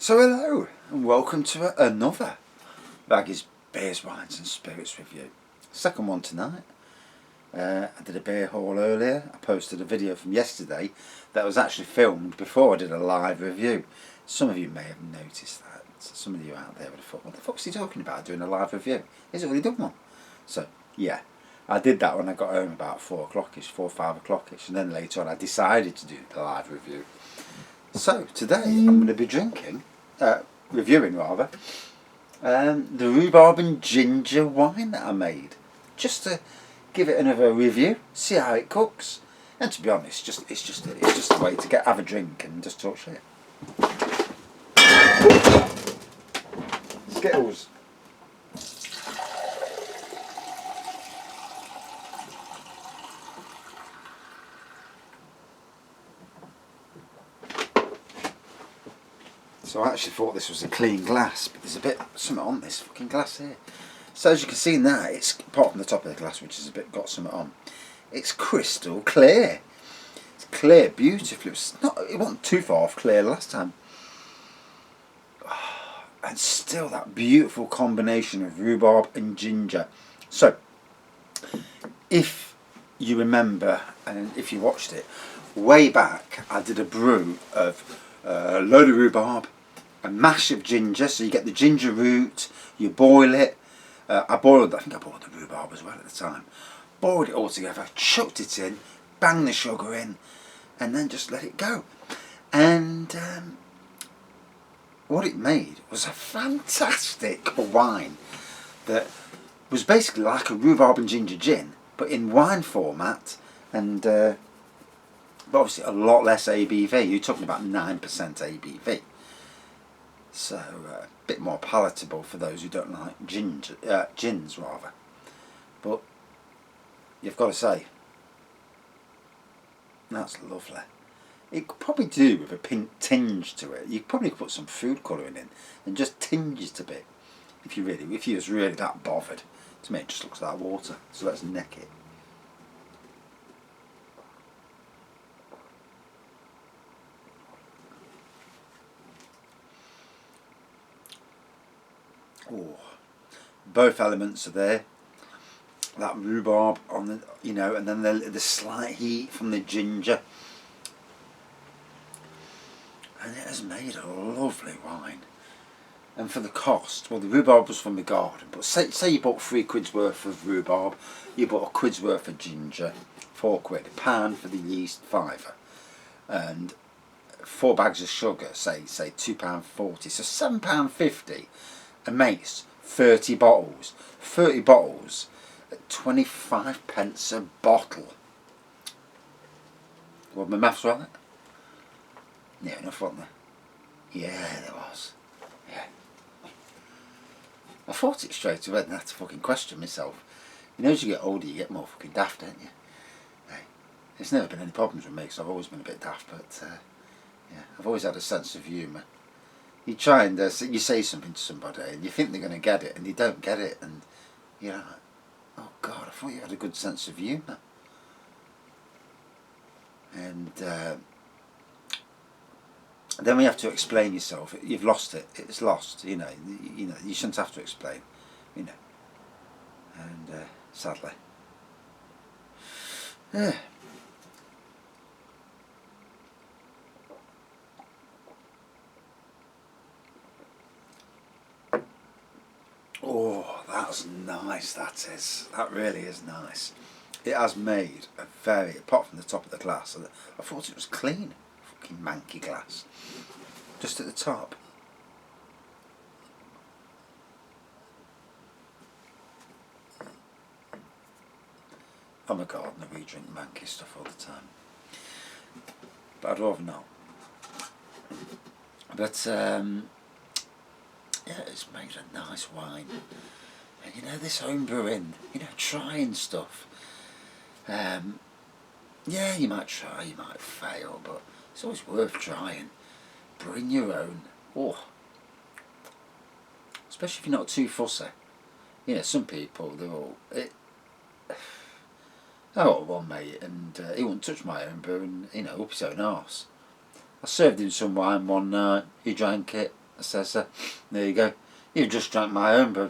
So hello and welcome to another Baggy's Beers, Wines and Spirits review. Second one tonight. I did a beer haul earlier. I posted a video from yesterday that was actually filmed before I did a live review. Some of you may have noticed that. Some of you out there would have thought, what the fuck's he talking about doing a live review? He's already done one. So yeah, I did that when I got home about 4 o'clock-ish, 4 or 5 o'clock-ish, and then later on I decided to do the live review. So today I'm going to be reviewing rather, the Rhubarb and Ginger Wine that I made, just to give it another review, see how it cooks, and to be honest, it's just a way to have a drink and just talk shit. Skittles. So I actually thought this was a clean glass, but there's a bit something on this fucking glass here. So as you can see in that, it's apart from the top of the glass, which is a bit got something on, it's crystal clear. It's clear beautifully. It wasn't too far off clear last time. Oh, and still that beautiful combination of rhubarb and ginger. So if you remember, and if you watched it way back, I did a brew of a load of rhubarb, a mash of ginger, so you get the ginger root, you boil it. I think I boiled the rhubarb as well at the time. Boiled it all together, chucked it in, banged the sugar in, and then just let it go. And what it made was a fantastic wine that was basically like a rhubarb and ginger gin, but in wine format, and but obviously a lot less ABV. You're talking about 9% ABV. So a bit more palatable for those who don't like gins rather. But you've got to say, that's lovely. It could probably do with a pink tinge to it. You could probably put some food colouring in and just tinge it a bit if you was really that bothered. To me it just looks like water. So let's neck it. Oh, both elements are there. That rhubarb on the, and then the slight heat from the ginger, and it has made a lovely wine. And for the cost, well, the rhubarb was from the garden, but say you bought £3 worth of rhubarb, you bought £1 worth of ginger, £4, a pound for the yeast, £5, and 4 bags of sugar, say £2.40, so £7.50. And mates, 30 bottles at 25p a bottle. Well, my maths right? Yeah, enough, wasn't there? Yeah, there was. Yeah. I thought it straight away and I had to fucking question myself. You know, as you get older you get more fucking daft, don't you? Hey, there's never been any problems with me because I've always been a bit daft, but yeah, I've always had a sense of humour. You try and you say something to somebody and you think they're going to get it and you don't get it, and you're like, oh God, I thought you had a good sense of humour. And then we have to explain yourself. You've lost it. It's lost. You shouldn't have to explain. And sadly, yeah. Oh, that's nice, that is. That really is nice. It has made a very, apart from the top of the glass, I thought it was clean. Fucking manky glass. Just at the top. I'm a gardener, we drink manky stuff all the time. But I'd rather not. But yeah, it's made a nice wine. And this home brewing, trying stuff. Yeah, you might try, you might fail, but it's always worth trying. Bring your own. Oh, especially if you're not too fussy. Some people, they're all... I got one mate and he wouldn't touch my own brew and, up his own arse. I served him some wine one night, he drank it, I says, there you go, you've just drank my homebrew.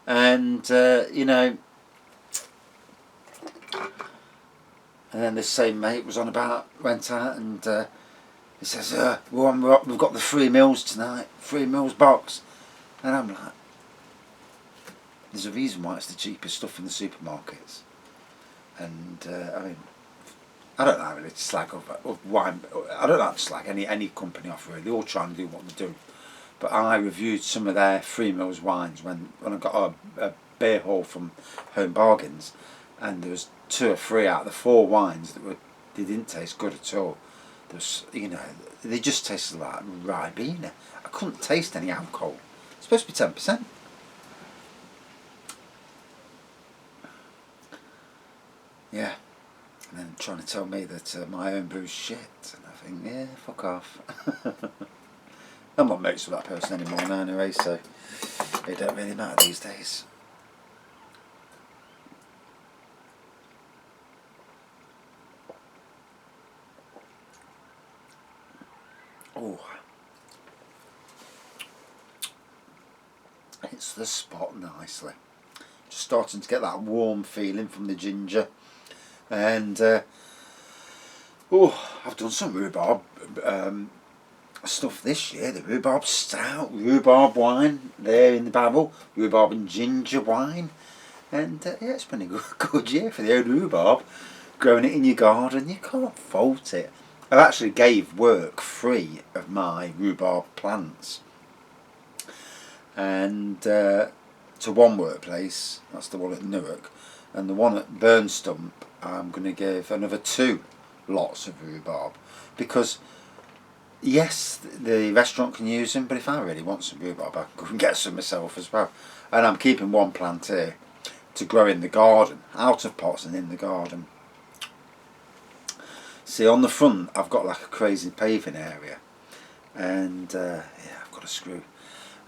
And, you know, and then this same mate was on about, went out and he says, we've got the 3 mils tonight, 3 mils box. And I'm like, there's a reason why it's the cheapest stuff in the supermarkets. And I mean, I don't like really to slag off wine. I don't like to slag any company off really. They all try and do what they do. But I reviewed some of their 3 mils wines when I got a beer haul from Home Bargains, and there was 2 or 3 out of the 4 wines they didn't taste good at all. There was, you know, they just tasted like Ribena. I couldn't taste any alcohol. It's supposed to be 10%. Yeah. And then trying to tell me that my own brew's shit, and I think, yeah, fuck off. I'm not mates with that person anymore now anyway, so it don't really matter these days. Oh, it's the spot nicely. Just starting to get that warm feeling from the ginger. And I've done some rhubarb stuff this year. The rhubarb stout, rhubarb wine there in the barrel, rhubarb and ginger wine, and yeah, it's been a good year for the old rhubarb. Growing it in your garden, you can't fault it. I actually gave work free of my rhubarb plants, and to one workplace, that's the one at Newark, and the one at Burnstump, I'm going to give another 2 lots of rhubarb, because yes, the restaurant can use them, but if I really want some rhubarb, I can go and get some myself as well. And I'm keeping 1 plant here to grow in the garden, out of pots and in the garden. See, on the front I've got like a crazy paving area, and yeah, I've got a screw,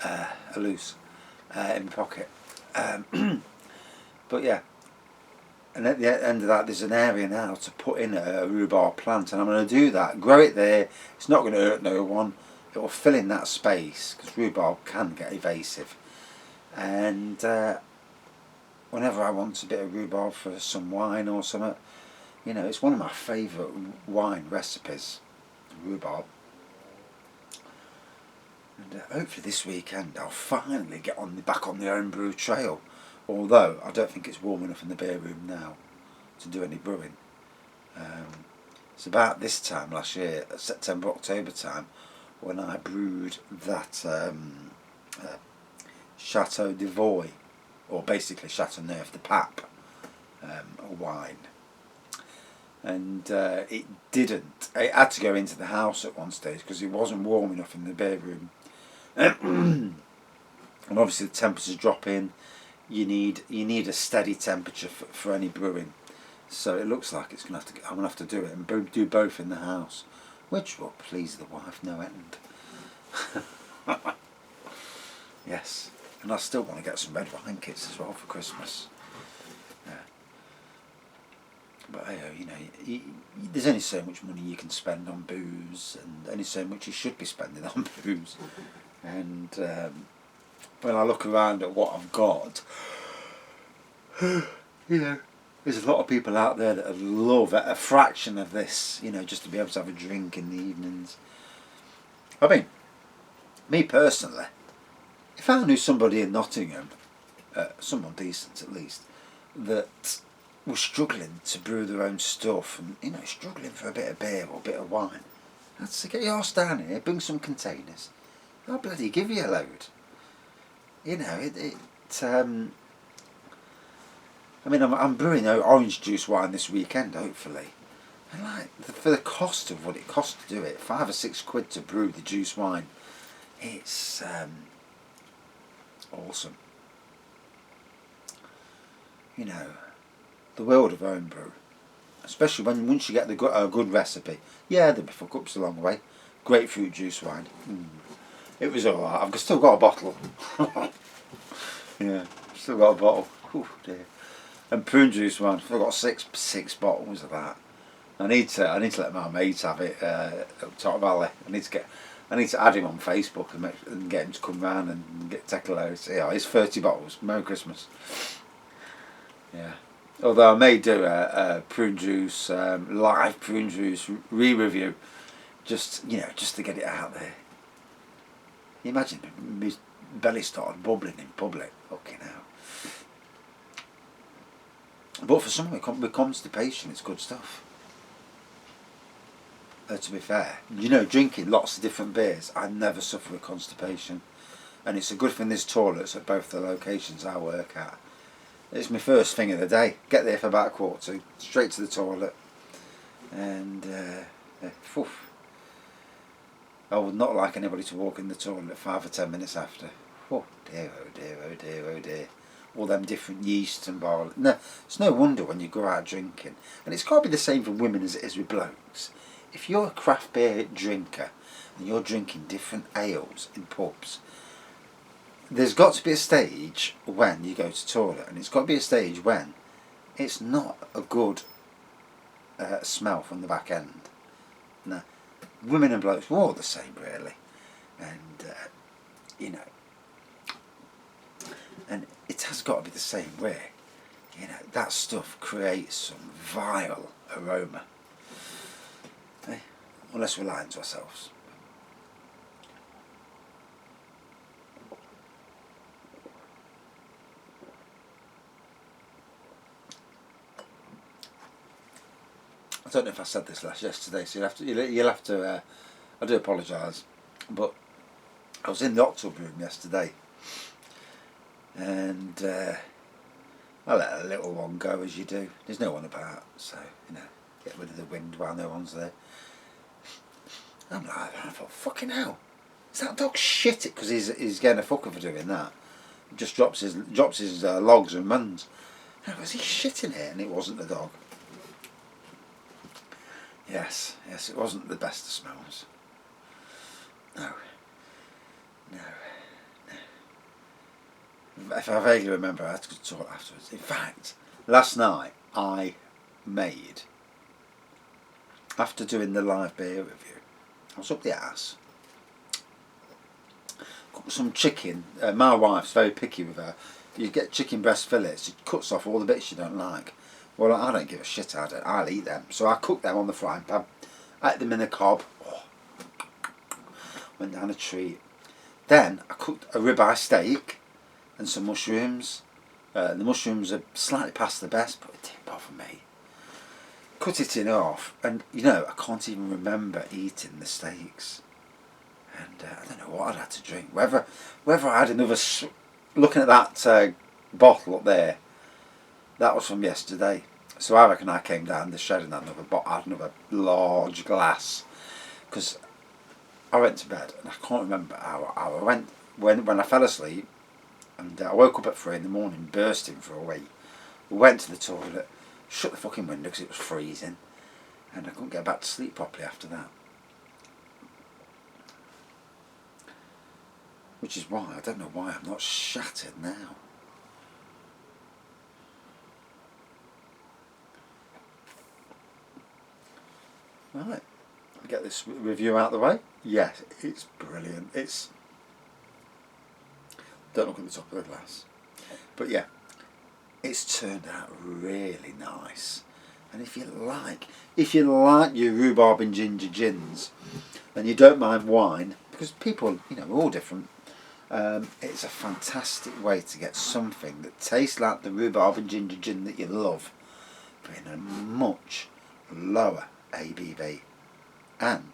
a loose, in my pocket. But yeah, and at the end of that there's an area now to put in a rhubarb plant, and I'm going to do that, grow it there. It's not going to hurt no one, it will fill in that space, because rhubarb can get evasive. And whenever I want a bit of rhubarb for some wine or something, you know, it's one of my favourite wine recipes, rhubarb. And hopefully this weekend I'll finally get back on the Homebrew trail. Although I don't think it's warm enough in the beer room now to do any brewing. It's about this time last year, September, October time, when I brewed that Chateau de Voy, or basically Chateauneuf de Pape wine. And it didn't. It had to go into the house at one stage because it wasn't warm enough in the beer room. And obviously the temperatures drop in. You need a steady temperature for any brewing, so it looks like I'm gonna have to do it and do both in the house, which will please the wife no end. Yes, and I still want to get some red wine kits as well for Christmas. Yeah. But you know, there's only so much money you can spend on booze, and only so much you should be spending on booze. And when I look around at what I've got, you know, there's a lot of people out there that love a fraction of this, you know, just to be able to have a drink in the evenings. I mean, me personally, if I knew somebody in Nottingham, someone decent at least, that was struggling to brew their own stuff and, you know, struggling for a bit of beer or a bit of wine, I'd say, get your arse down here, bring some containers, I'll bloody give you a load. You know, I mean, I'm brewing orange juice wine this weekend, hopefully. And like, for the cost of what it costs to do it, £5 or £6 to brew the juice wine, it's awesome. You know, the world of homebrew, especially once you get a good recipe. Yeah, there'll be fuck-ups along the way. Grapefruit juice wine. It was alright. I've still got a bottle. Yeah, still got a bottle. Ooh, dear. And prune juice wine. I've got six bottles of that. I need to let my mates have it up Top Valley. I need to add him on Facebook and get him to come round and take a load. So, yeah, it's 30 bottles. Merry Christmas. Yeah. Although I may do a prune juice, live prune juice re-review, just to get it out there. Can you imagine my belly started bubbling in public? Fucking hell. But for someone with constipation, it's good stuff. To be fair, drinking lots of different beers, I never suffer with constipation, and it's a good thing there's toilets at both the locations I work at. It's my first thing of the day. Get there for about 1:15, straight to the toilet, and I would not like anybody to walk in the toilet 5 or 10 minutes after. Oh dear, oh dear, oh dear, oh dear. All them different yeasts and barley. No, it's no wonder when you go out drinking, and it's got to be the same for women as it is with blokes. If you're a craft beer drinker and you're drinking different ales in pubs, there's got to be a stage when you go to toilet, and it's got to be a stage when it's not a good smell from the back end. No, women and blokes, we're all the same really, and and it has got to be the same way. That stuff creates some vile aroma. Unless we're lying to ourselves. I don't know if I said this yesterday, so you'll have to. I do apologise, but I was in the October room yesterday, and I let a little one go, as you do. There's no one about, so get rid of the wind while no one's there. I'm like, I thought, fucking hell, is that dog shit it? Because he's getting a fucker for doing that. He just drops his logs and runs. And was he shitting it? And it wasn't the dog. Yes, it wasn't the best of smells. No. If I vaguely remember, I had to talk afterwards. In fact, last night I made, after doing the live beer review, I was up the arse, cooked some chicken. My wife's very picky with her. You get chicken breast fillets, it cuts off all the bits you don't like. Well, I don't give a shit, I'll eat them. So I cooked them on the frying pan, ate them in a cob, went down a treat. Then I cooked a ribeye steak and some mushrooms. The mushrooms are slightly past the best, but it didn't bother me. Cut it in half, and I can't even remember eating the steaks. And I don't know what I'd had to drink. Whether I had another. Looking at that bottle up there, that was from yesterday. So I reckon I came down the shed and had another large glass, because I went to bed and I can't remember how I went when I fell asleep, and I woke up at 3 in the morning, bursting for a wee. Went to the toilet, shut the fucking window because it was freezing, and I couldn't get back to sleep properly after that. Which is why I don't know why I'm not shattered now. Right, get this review out of the way. Yes, it's brilliant. Don't look at the top of the glass, but yeah, it's turned out really nice. And if you like your rhubarb and ginger gins, and you don't mind wine, because people, we're all different. It's a fantastic way to get something that tastes like the rhubarb and ginger gin that you love, but in a much lower ABV, and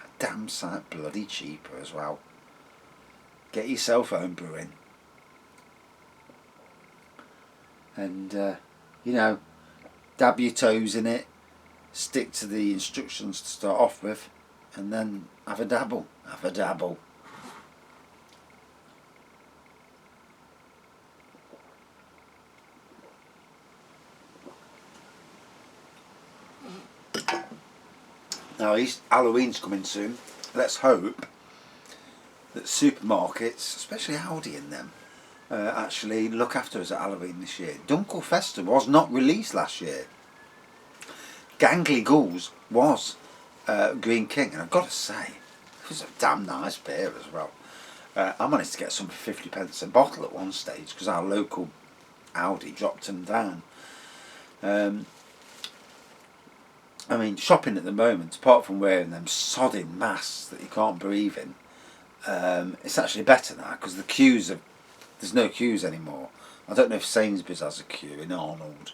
a damn sight bloody cheaper as well. Get yourself home brewing, and dab your toes in it, stick to the instructions to start off with, and then have a dabble. Now, Halloween's coming soon. Let's hope that supermarkets, especially Aldi and them, actually look after us at Halloween this year. Dunkel Festa was not released last year. Gangly Ghouls was Green King, and I've got to say, It's a damn nice beer as well. I managed to get some for 50p a bottle at one stage because our local Aldi dropped them down. I mean, shopping at the moment, apart from wearing them sodding masks that you can't breathe in, it's actually better now because the queues are, there's no queues anymore. I don't know if Sainsbury's has a queue in Arnold,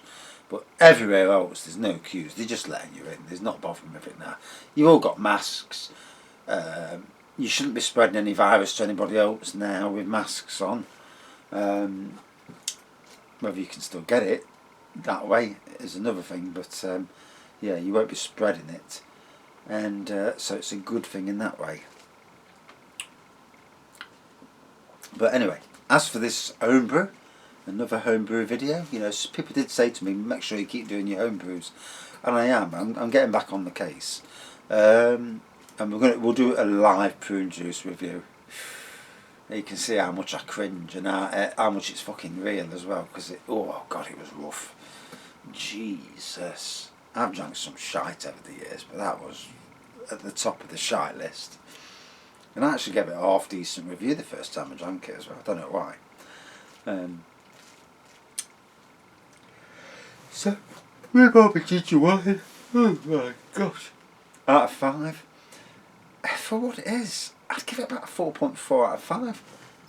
but everywhere else there's no queues. They're just letting you in. There's not bothering with it now. You've all got masks. You shouldn't be spreading any virus to anybody else now with masks on. Whether you can still get it that way is another thing, but yeah, you won't be spreading it, and so it's a good thing in that way. But anyway, as for this homebrew, another homebrew video, you know, people did say to me, make sure you keep doing your homebrews, and I am. I'm getting back on the case, and we'll do a live prune juice review. You can see how much I cringe and how much it's fucking real as well, because oh god, it was rough. Jesus, I've drank some shite over the years, but that was at the top of the shite list. And I actually gave it a half decent review the first time I drank it as well. I don't know why. So, Rhubarb and Ginger Wine. Oh my gosh. Out of 5. For what it is, I'd give it about a 4.4 out of 5.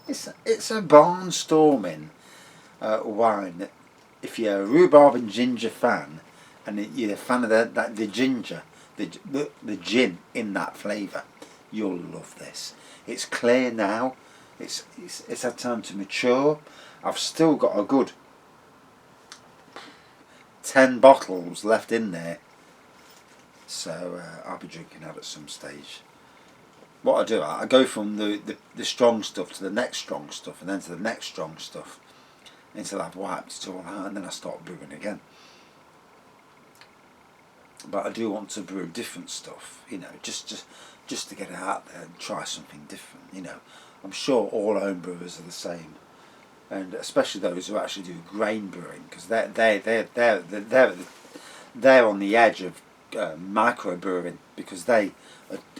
It's a barnstorming wine. If you're a rhubarb and ginger fan, and you're a fan of the ginger, the gin in that flavour, you'll love this. It's clear now. It's had time to mature. I've still got a good 10 bottles left in there, so I'll be drinking that at some stage. What I do, I go from the strong stuff to the next strong stuff, and then to the next strong stuff, until I've wiped it all out, and then I start brewing again. But I do want to brew different stuff, you know, just to get it out there and try something different. You know, I'm sure all home brewers are the same, and especially those who actually do grain brewing, because they're on the edge of micro brewing, because they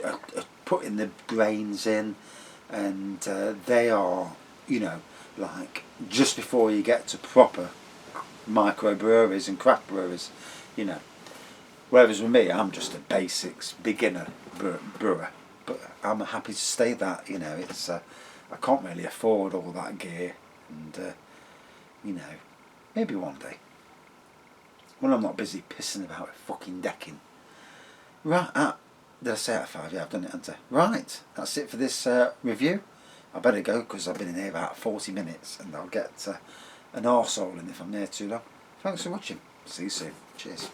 are putting the grains in, and they are, you know, like just before you get to proper micro breweries and craft breweries, you know. Whereas with me, I'm just a basics beginner brewer, but I'm happy to stay that. You know, it's I can't really afford all that gear, and you know, maybe one day when I'm not busy pissing about with fucking decking. Right, did I say out of 5? Yeah, I've done it, haven't I? Right, that's it for this review. I better go because I've been in here about 40 minutes, and I'll get an arsehole in if I'm there too long. Thanks for watching. See you soon. Cheers.